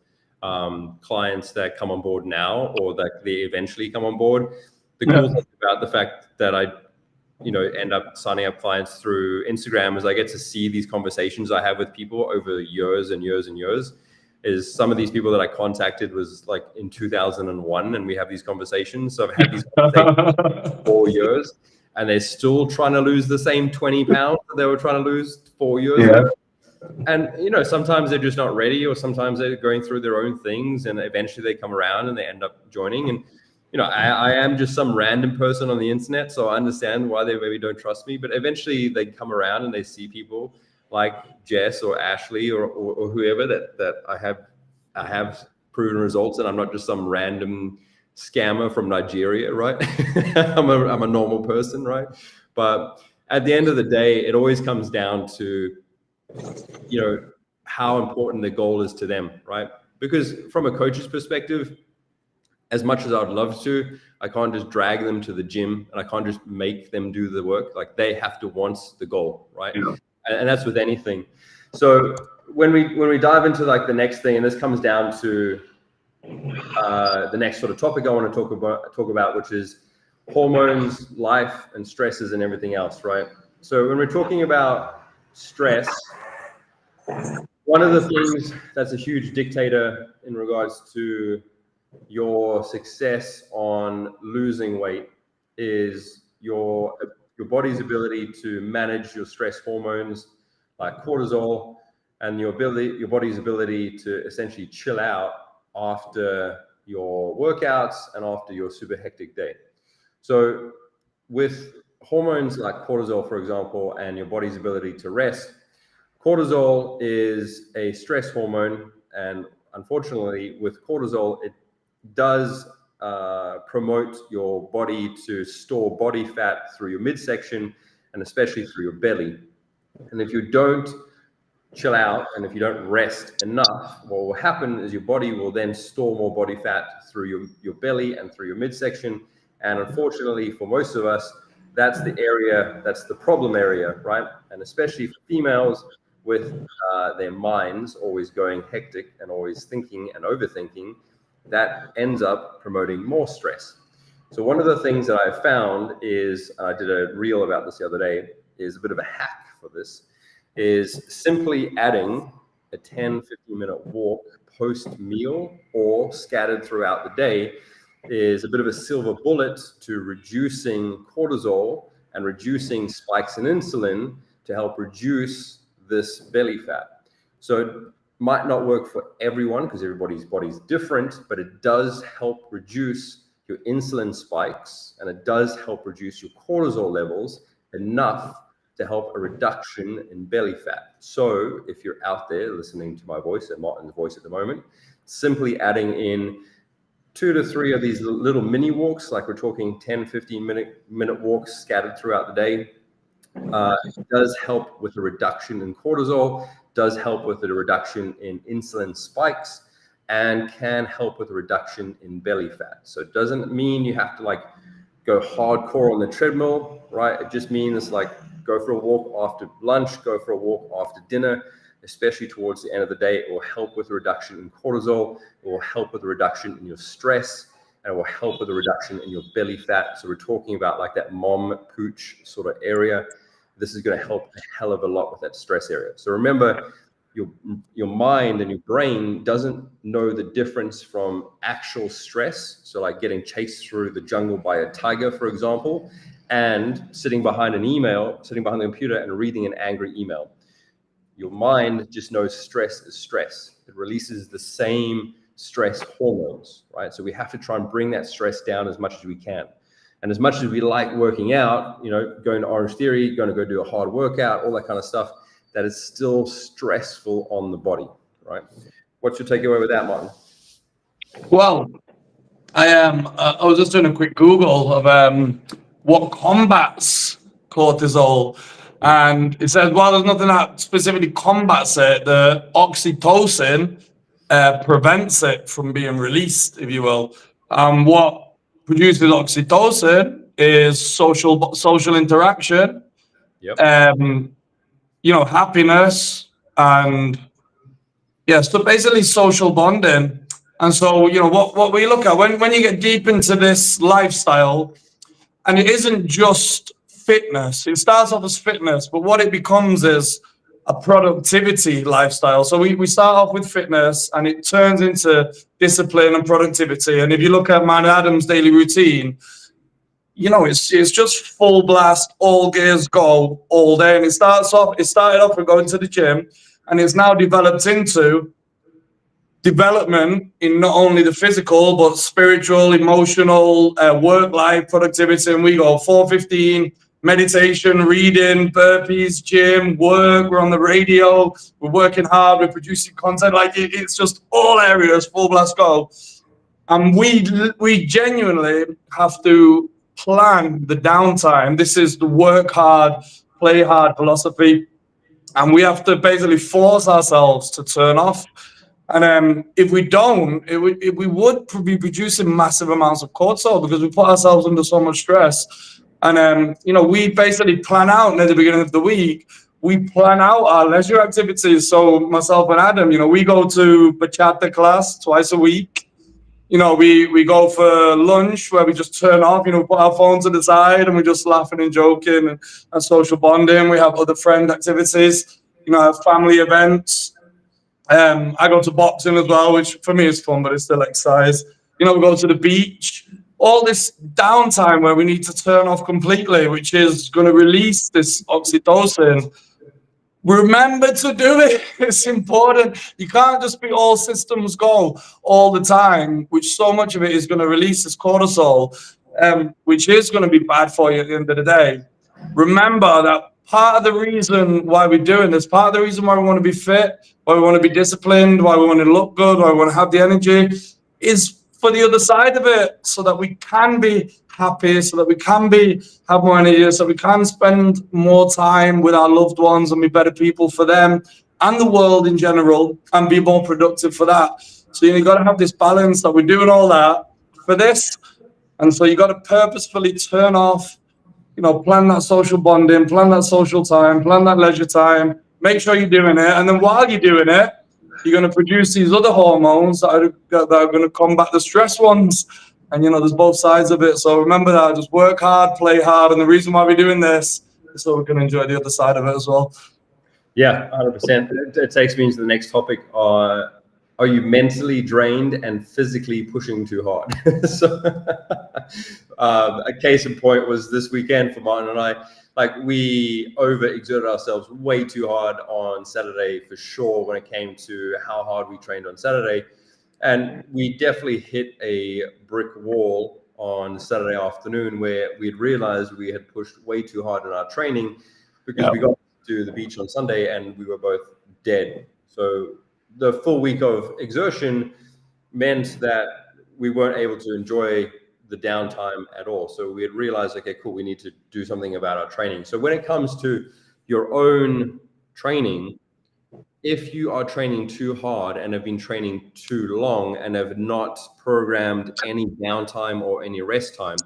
clients that come on board now or that they eventually come on board. The cool thing about the fact that I end up signing up clients through Instagram is I get to see these conversations I have with people over years and years and years. Is some of these people that I contacted was like in 2001, and we have these conversations. So I've had these conversations for 4 years, and they're still trying to lose the same 20 pounds that they were trying to lose 4 years ago. And, sometimes they're just not ready, or sometimes they're going through their own things, and eventually they come around and they end up joining. And, I am just some random person on the internet, so I understand why they maybe don't trust me, but eventually they come around and they see people like Jess or Ashley or whoever that I have proven results, and I'm not just some random scammer from Nigeria, right? I'm a normal person, right? But at the end of the day, it always comes down to, how important the goal is to them, right? Because from a coach's perspective, as much as I'd love to, I can't just drag them to the gym and I can't just make them do the work. Like they have to want the goal, right? Yeah. And that's with anything. So when we dive into like the next thing, and this comes down to the next sort of topic I want to talk about, which is hormones, life, and stresses and everything else, right? So when we're talking about stress, one of the things that's a huge dictator in regards to your success on losing weight is your body's ability to manage your stress hormones like cortisol, and your body's ability to essentially chill out after your workouts and after your super hectic day. So with hormones like cortisol, for example, and your body's ability to rest, cortisol is a stress hormone, and unfortunately with cortisol, it does promote your body to store body fat through your midsection and especially through your belly. And if you don't chill out and if you don't rest enough, what will happen is your body will then store more body fat through your belly and through your midsection. And unfortunately for most of us, that's the problem area, right? And especially for females with their minds always going hectic and always thinking and overthinking, that ends up promoting more stress. So one of the things that I found is, I did a reel about this the other day, is a bit of a hack for this, is simply adding a 10-15 minute walk post-meal or scattered throughout the day is a bit of a silver bullet to reducing cortisol and reducing spikes in insulin to help reduce this belly fat. So it might not work for everyone because everybody's body's different, but it does help reduce your insulin spikes and it does help reduce your cortisol levels enough to help a reduction in belly fat. So if you're out there listening to my voice and Martin's voice at the moment, simply adding in 2 to 3 of these little mini walks, like we're talking 10-15 minute walks scattered throughout the day, it does help with a reduction in cortisol, does help with a reduction in insulin spikes, and can help with a reduction in belly fat. So it doesn't mean you have to like go hardcore on the treadmill, right? It just means like go for a walk after lunch, go for a walk after dinner. especially towards the end of the day. It will help with a reduction in cortisol, it will help with a reduction in your stress, and it will help with a reduction in your belly fat. So we're talking about like that mom pooch sort of area. This is going to help a hell of a lot with that stress area. So remember, your mind and your brain doesn't know the difference from actual stress. So like getting chased through the jungle by a tiger, for example, and sitting behind the computer and reading an angry email. Your mind just knows stress is stress. It releases the same stress hormones, right? So we have to try and bring that stress down as much as we can. And as much as we like working out, going to Orange Theory, going to go do a hard workout, all that kind of stuff, that is still stressful on the body, right? What's your takeaway with that, Martin? Well, I was just doing a quick Google of what combats cortisol, and it says, well, there's nothing that specifically combats it. The oxytocin prevents it from being released, if you will. What produces oxytocin is social interaction. Yep. Happiness, and so basically social bonding. And so, what we look at when you get deep into this lifestyle, and it isn't just fitness, it starts off as fitness, but what it becomes is a productivity lifestyle. So we start off with fitness and it turns into discipline and productivity. And if you look at Man Adam's daily routine, it's just full blast, all gears go all day. And it started off with going to the gym, and it's now developed into development in not only the physical, but spiritual, emotional, work life, productivity. And we go 4:15, meditation, reading, burpees, gym, work, we're on the radio, we're working hard, we're producing content. Like it's just all areas, full blast go. And we genuinely have to plan the downtime. This is the work hard, play hard philosophy. And we have to basically force ourselves to turn off. And if we don't, we would be producing massive amounts of cortisol because we put ourselves under so much stress. And, we basically plan out at the beginning of the week, we plan out our leisure activities. So myself and Adam, we go to bachata class twice a week. We go for lunch where we just turn off, put our phones to the side and we're just laughing and joking and social bonding. We have other friend activities, have family events. I go to boxing as well, which for me is fun, but it's still exercise. We go to the beach. All this downtime where we need to turn off completely, which is going to release this oxytocin. Remember to do it. It's important. You can't just be all systems go all the time, which so much of it is going to release this cortisol, which is going to be bad for you at the end of the day. Remember that part of the reason why we're doing this, part of the reason why we want to be fit, why we want to be disciplined, why we want to look good, why we want to have the energy, is for the other side of it, so that we can be happy, so that we can have more energy, so we can spend more time with our loved ones and be better people for them and the world in general and be more productive for that. So you got to have this balance that we're doing all that for this. And so you got to purposefully turn off, plan that social bonding, plan that social time, plan that leisure time, make sure you're doing it. And then while you're doing it, you're going to produce these other hormones that are going to combat the stress ones. And, there's both sides of it. So remember that. Just work hard, play hard. And the reason why we're doing this is so we can enjoy the other side of it as well. Yeah, 100%. It takes me into the next topic. Are you mentally drained and physically pushing too hard? So a case in point was this weekend for Martin and I. Like we overexerted ourselves way too hard on Saturday for sure when it came to how hard we trained on Saturday. And we definitely hit a brick wall on Saturday afternoon where we'd realized we had pushed way too hard in our training because we got to the beach on Sunday and we were both dead. So the full week of exertion meant that we weren't able to enjoy the downtime at all. So we had realized, okay, cool, we need to do something about our training. So when it comes to your own training, if you are training too hard and have been training too long and have not programmed any downtime or any rest time,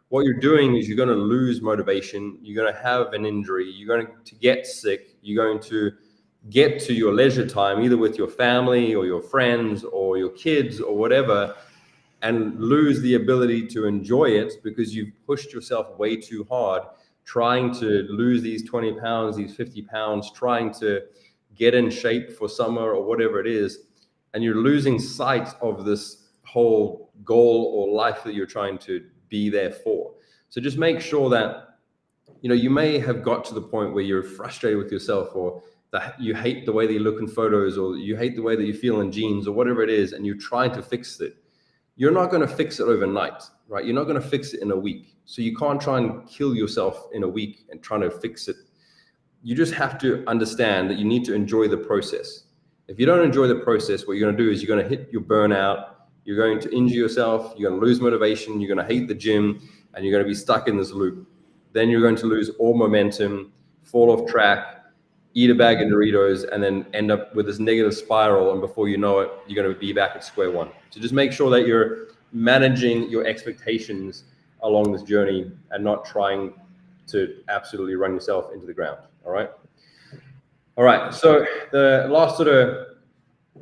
what you're doing is you're going to lose motivation. You're going to have an injury. You're going to get sick. You're going to get to your leisure time, either with your family or your friends or your kids or whatever, and lose the ability to enjoy it because you've pushed yourself way too hard trying to lose these 20 pounds, these 50 pounds, trying to get in shape for summer or whatever it is. And you're losing sight of this whole goal or life that you're trying to be there for. So just make sure that, you know, you may have got to the point where you're frustrated with yourself, or that you hate the way that you look in photos, or you hate the way that you feel in jeans, or whatever it is, and you're trying to fix it. You're not going to fix it overnight, right? You're not going to fix it in a week. So you can't try and kill yourself in a week and trying to fix it. You just have to understand that you need to enjoy the process. If you don't enjoy the process, what you're going to do is you're going to hit your burnout, you're going to injure yourself, you're going to lose motivation, you're going to hate the gym, and you're going to be stuck in this loop. Then you're going to lose all momentum, fall off track, eat a bag of Doritos, and then end up with this negative spiral. And before you know it, you're going to be back at square one. So just make sure that you're managing your expectations along this journey and not trying to absolutely run yourself into the ground. All right. All right. So the last sort of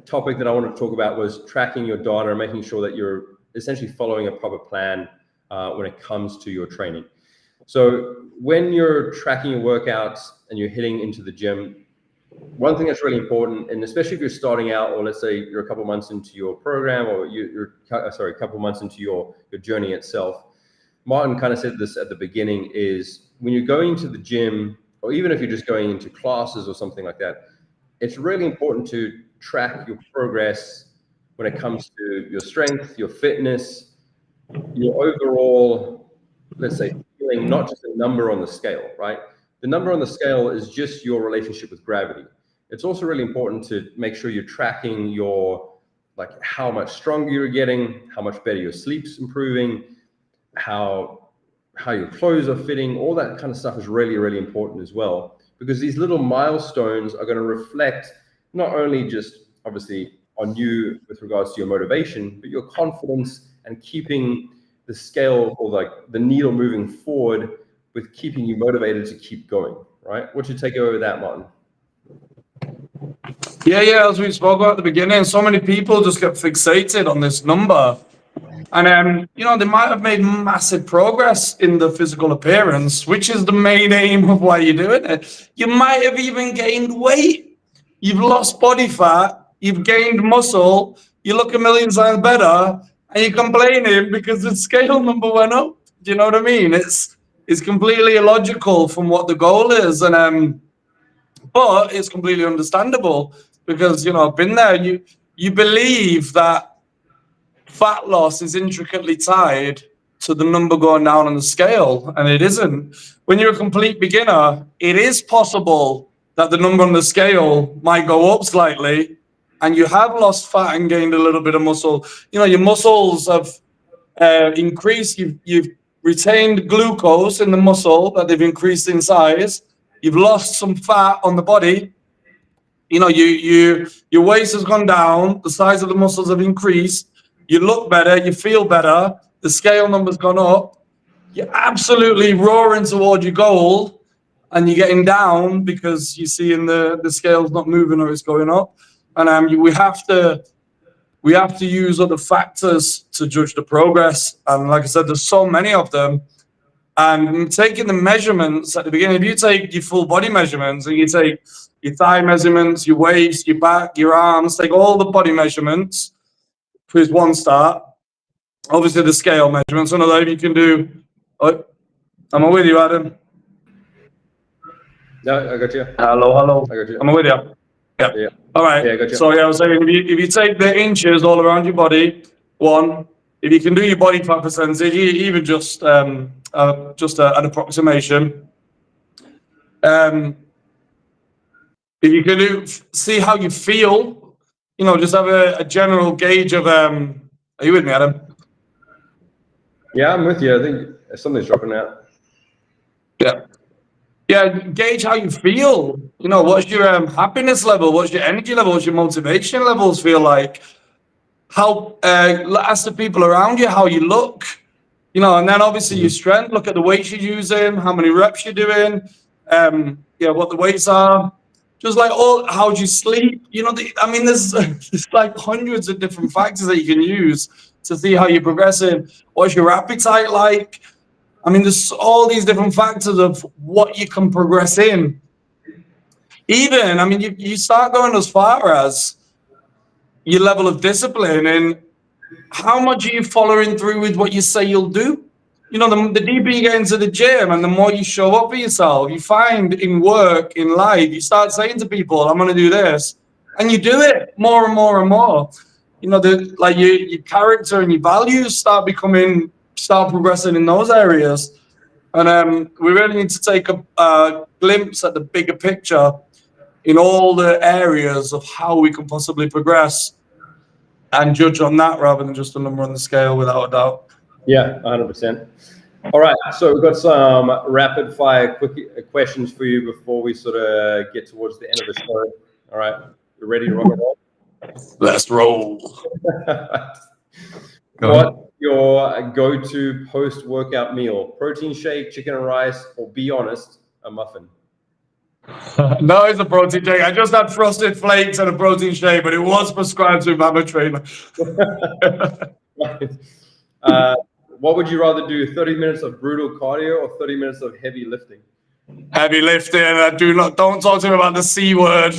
topic that I wanted to talk about was tracking your data and making sure that you're essentially following a proper plan when it comes to your training. So when you're tracking your workouts and you're heading into the gym, one thing that's really important, and especially if you're starting out, or let's say you're a couple months into your program, or a couple months into your journey itself, Martin kind of said this at the beginning, is when you're going to the gym, or even if you're just going into classes or something like that, it's really important to track your progress when it comes to your strength, your fitness, your overall, let's say, feeling, not just a number on the scale, right? The number on the scale is just your relationship with gravity. It's also really important to make sure you're tracking your, like, how much stronger you're getting, how much better your sleep's improving, how your clothes are fitting. All that kind of stuff is really, really important as well, because these little milestones are going to reflect not only just obviously on you with regards to your motivation, but your confidence and keeping the scale, or like the needle moving forward, with keeping you motivated to keep going, right? What's your takeaway with that, Martin? Yeah, as we spoke about at the beginning, so many people just get fixated on this number. And, you know, they might have made massive progress in the physical appearance, which is the main aim of why you're doing it. You might have even gained weight. You've lost body fat. You've gained muscle. You look a million times better, and you're complaining because the scale number went up. Do you know what I mean? It's completely illogical from what the goal is. And but it's completely understandable because, you know, I've been there. You believe that fat loss is intricately tied to the number going down on the scale, and it isn't. When you're a complete beginner, it is possible that the number on the scale might go up slightly, and you have lost fat and gained a little bit of muscle. You know, your muscles have increased. You've retained glucose in the muscle, that they've increased in size. You've lost some fat on the body. You know, your waist has gone down. The size of the muscles have increased. You look better, you feel better, the scale number's gone up, you're absolutely roaring toward your goal, and you're getting down because you're seeing the scale's not moving or it's going up. And we have to use other factors to judge the progress. And like I said, there's so many of them. And taking the measurements at the beginning, if you take your full body measurements and you take your thigh measurements, your waist, your back, your arms, take all the body measurements, is one start. Obviously, the scale measurements, another you can do. Oh, am I with you, Adam? No, I got you. Hello. I got you. Am I with you? Yeah. All right. Yeah, I got you. So I was saying, if you take the inches all around your body, one. If you can do your body fat percentage, even just an approximation. If you can see how you feel. You know, just have a general gauge of, are you with me, Adam? Yeah, I'm with you. I think something's dropping out. Yeah, gauge how you feel. You know, what's your happiness level? What's your energy level? What's your motivation levels feel like? How, ask the people around you how you look. You know, and then obviously your strength, look at the weights you're using, how many reps you're doing, what the weights are. just like, how do you sleep? You know, there's like hundreds of different factors that you can use to see how you're progressing. What's your appetite like? I mean, there's all these different factors of what you can progress in. Even, I mean, you start going as far as your level of discipline and how much are you following through with what you say you'll do? You know, the deeper you get into the gym and the more you show up for yourself, you find in work, in life, you start saying to people, I'm going to do this. And you do it more and more and more. You know, your character and your values start progressing in those areas. And we really need to take a glimpse at the bigger picture in all the areas of how we can possibly progress and judge on that rather than just a number on the scale, without a doubt. Yeah, 100%. All right, so we've got some rapid fire quick questions for you before we sort of get towards the end of the show. All right, you ready to rock and roll? Let's roll. What's your go-to post-workout meal? Protein shake, chicken and rice, or be honest, a muffin? No, it's a protein shake. I just had Frosted Flakes and a protein shake, but it was prescribed to my trainer. What would you rather do, 30 minutes of brutal cardio or 30 minutes of heavy lifting? Heavy lifting. Don't talk to me about the C word.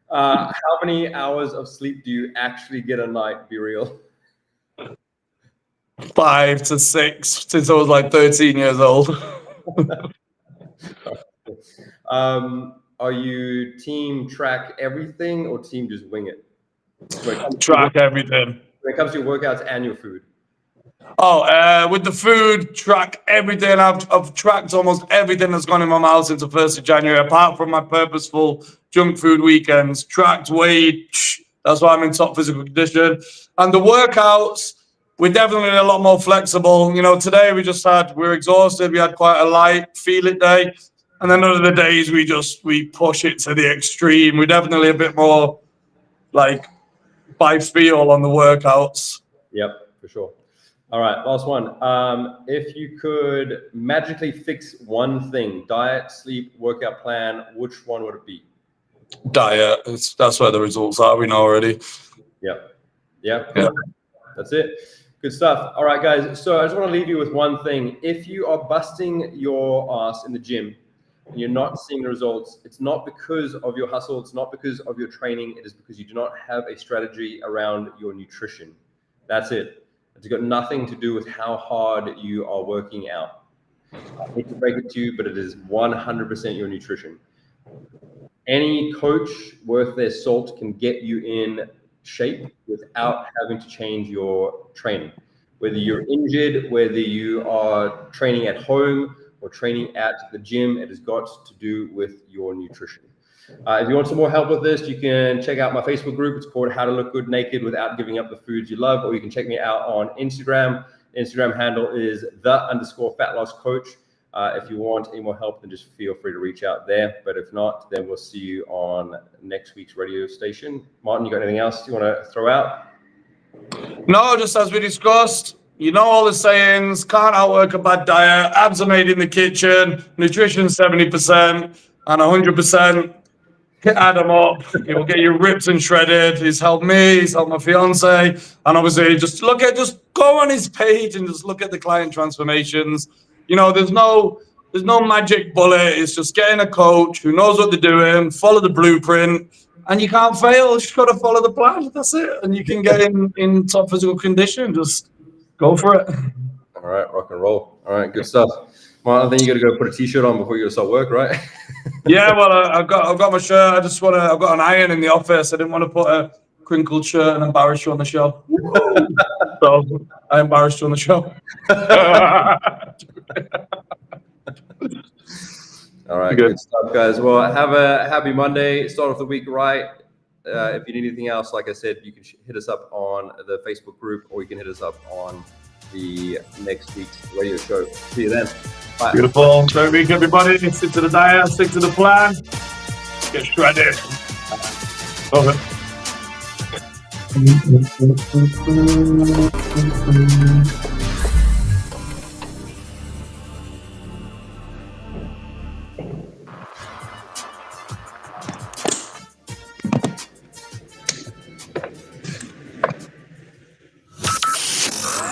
How many hours of sleep do you actually get a night? Be real. 5 to 6 since I was like 13 years old. Are you team track everything or team just wing it? Track everything. When it comes to your workouts and your food. With the food, track everything. I've tracked almost everything that's gone in my mouth since the 1st of January, apart from my purposeful junk food weekends. Tracked weight. That's why I'm in top physical condition. And the workouts, we're definitely a lot more flexible. You know, today we're exhausted. We had quite a light feel it day. And then other days we push it to the extreme. We're definitely a bit more like by feel on the workouts. Yep, for sure. All right, last one. If you could magically fix one thing, diet, sleep, workout plan, which one would it be? Diet. That's where the results are. We know already. Yep. That's it. Good stuff. All right, guys. So I just want to leave you with one thing. If you are busting your ass in the gym and you're not seeing the results, it's not because of your hustle. It's not because of your training. It is because you do not have a strategy around your nutrition. That's it. It's got nothing to do with how hard you are working out. I hate to break it to you, but it is 100% your nutrition. Any coach worth their salt can get you in shape without having to change your training. Whether you're injured, whether you are training at home or training at the gym, it has got to do with your nutrition. If you want some more help with this, you can check out my Facebook group. It's called How to Look Good Naked Without Giving Up the Foods You Love, or you can check me out on Instagram. The Instagram handle is _fatlosscoach. If you want any more help, then just feel free to reach out there. But if not, then we'll see you on next week's radio station. Martin, you got anything else you want to throw out? No, just as we discussed, you know all the sayings, can't outwork a bad diet, abs are made in the kitchen, nutrition 70%, and 100%. Hit Adam up. He will get you ripped and shredded. He's helped me. He's helped my fiance. And obviously, just go on his page and just look at the client transformations. You know, there's no magic bullet. It's just getting a coach who knows what they're doing, follow the blueprint, and you can't fail. You just got to follow the plan. That's it. And you can get in top physical condition. Just go for it. All right, rock and roll. All right, good stuff. Well, I think you got to go put a t-shirt on before you go start work, right? Yeah, well, I've got my shirt. I've got an iron in the office. I didn't want to put a crinkled shirt and embarrass you on the show. So I embarrassed you on the show. All right, good stuff, guys. Well, have a happy Monday. Start off the week right. If you need anything else, like I said, you can hit us up on the Facebook group, or you can hit us up on the next week's radio show. See you then. Bye. Beautiful. Great week, everybody. Stick to the diet, stick to the plan. Get shredded. Over.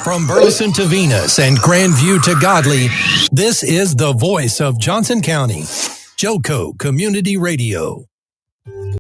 From Burleson to Venus and Grandview to Godley, this is the voice of Johnson County, Joco Community Radio.